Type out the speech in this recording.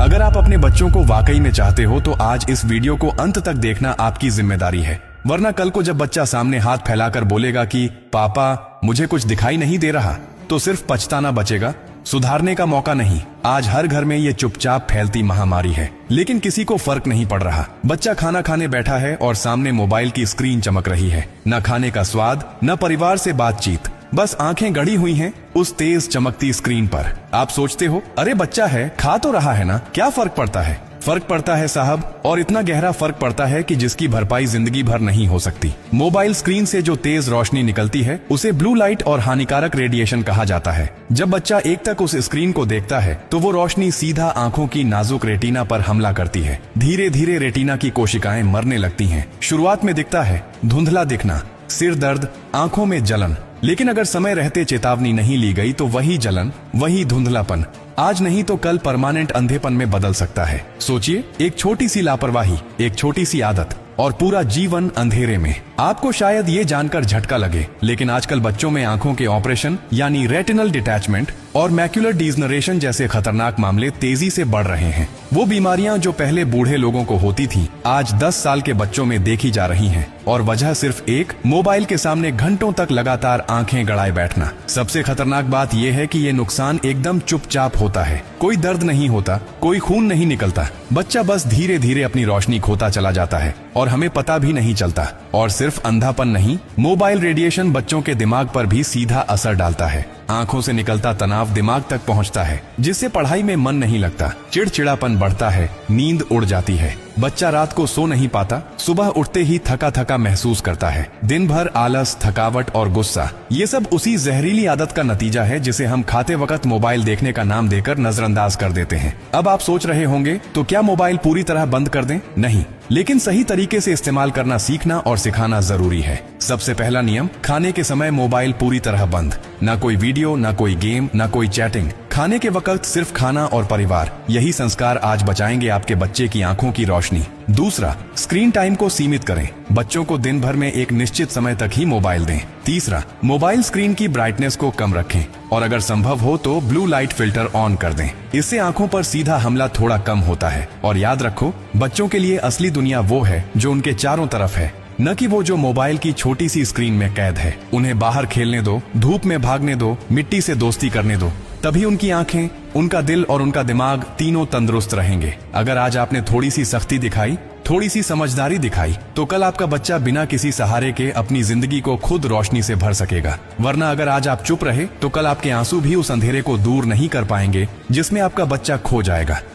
अगर आप अपने बच्चों को वाकई में चाहते हो तो आज इस वीडियो को अंत तक देखना आपकी जिम्मेदारी है, वरना कल को जब बच्चा सामने हाथ फैलाकर बोलेगा कि पापा मुझे कुछ दिखाई नहीं दे रहा, तो सिर्फ पछताना बचेगा, सुधारने का मौका नहीं। आज हर घर में ये चुपचाप फैलती महामारी है, लेकिन किसी को फर्क नहीं पड़ रहा। बच्चा खाना खाने बैठा है और सामने मोबाइल की स्क्रीन चमक रही है। न खाने का स्वाद, न परिवार से बातचीत, बस आंखें गड़ी हुई हैं उस तेज चमकती स्क्रीन पर। आप सोचते हो अरे बच्चा है, खा तो रहा है ना, क्या फर्क पड़ता है? फर्क पड़ता है साहब, और इतना गहरा फर्क पड़ता है कि जिसकी भरपाई जिंदगी भर नहीं हो सकती। मोबाइल स्क्रीन से जो तेज रोशनी निकलती है उसे ब्लू लाइट और हानिकारक रेडिएशन कहा जाता है। जब बच्चा एक तक उस स्क्रीन को देखता है तो वो रोशनी सीधा आंखों की नाजुक रेटिना पर हमला करती है। धीरे धीरे रेटिना की कोशिकाएं मरने लगती हैं। शुरुआत में दिखता है धुंधला दिखना, सिर दर्द, आंखों में जलन, लेकिन अगर समय रहते चेतावनी नहीं ली गई तो वही जलन, वही धुंधलापन आज नहीं तो कल परमानेंट अंधेपन में बदल सकता है। सोचिए, एक छोटी सी लापरवाही, एक छोटी सी आदत और पूरा जीवन अंधेरे में। आपको शायद ये जानकर झटका लगे, लेकिन आजकल बच्चों में आंखों के ऑपरेशन यानी रेटिनल डिटैचमेंट और मैक्युलर डीजनरेशन जैसे खतरनाक मामले तेजी से बढ़ रहे हैं। वो बीमारियां जो पहले बूढ़े लोगों को होती थी, आज 10 साल के बच्चों में देखी जा रही हैं, और वजह सिर्फ एक, मोबाइल के सामने घंटों तक लगातार आंखें गड़ाए बैठना। सबसे खतरनाक बात यह है कि ये नुकसान एकदम चुपचाप होता है। कोई दर्द नहीं होता, कोई खून नहीं निकलता, बच्चा बस धीरे धीरे अपनी रोशनी खोता चला जाता है और हमें पता भी नहीं चलता। और सिर्फ अंधापन नहीं, मोबाइल रेडिएशन बच्चों के दिमाग पर भी सीधा असर डालता है। आंखों से निकलता तनाव दिमाग तक पहुंचता है, जिससे पढ़ाई में मन नहीं लगता, चिड़चिड़ापन बढ़ता है, नींद उड़ जाती है, बच्चा रात को सो नहीं पाता, सुबह उठते ही थका थका महसूस करता है, दिन भर आलस, थकावट और गुस्सा। ये सब उसी जहरीली आदत का नतीजा है जिसे हम खाते वक्त मोबाइल देखने का नाम देकर नजरअंदाज कर देते हैं। अब आप सोच रहे होंगे तो क्या मोबाइल पूरी तरह बंद कर दें? नहीं, लेकिन सही तरीके से इस्तेमाल करना सीखना और सिखाना जरूरी है। सबसे पहला नियम, खाने के समय मोबाइल पूरी तरह बंद। ना कोई वीडियो, ना कोई गेम, ना कोई चैटिंग। खाने के वक्त सिर्फ खाना और परिवार। यही संस्कार आज बचाएंगे आपके बच्चे की आंखों की रोशनी। दूसरा, स्क्रीन टाइम को सीमित करें। बच्चों को दिन भर में एक निश्चित समय तक ही मोबाइल दें। तीसरा, मोबाइल स्क्रीन की ब्राइटनेस को कम रखें और अगर संभव हो तो ब्लू लाइट फिल्टर ऑन कर दें। इससे आंखों पर सीधा हमला थोड़ा कम होता है। और याद रखो, बच्चों के लिए असली दुनिया वो है जो उनके चारों तरफ है, न कि वो जो मोबाइल की छोटी सी स्क्रीन में कैद है। उन्हें बाहर खेलने दो, धूप में भागने दो, मिट्टी से दोस्ती करने दो, तभी उनकी आंखें, उनका दिल और उनका दिमाग तीनों तंदुरुस्त रहेंगे। अगर आज आपने थोड़ी सी सख्ती दिखाई, थोड़ी सी समझदारी दिखाई, तो कल आपका बच्चा बिना किसी सहारे के अपनी जिंदगी को खुद रोशनी से भर सकेगा। वरना अगर आज आप चुप रहे तो कल आपके आंसू भी उस अंधेरे को दूर नहीं कर पाएंगे जिसमें आपका बच्चा खो जाएगा। और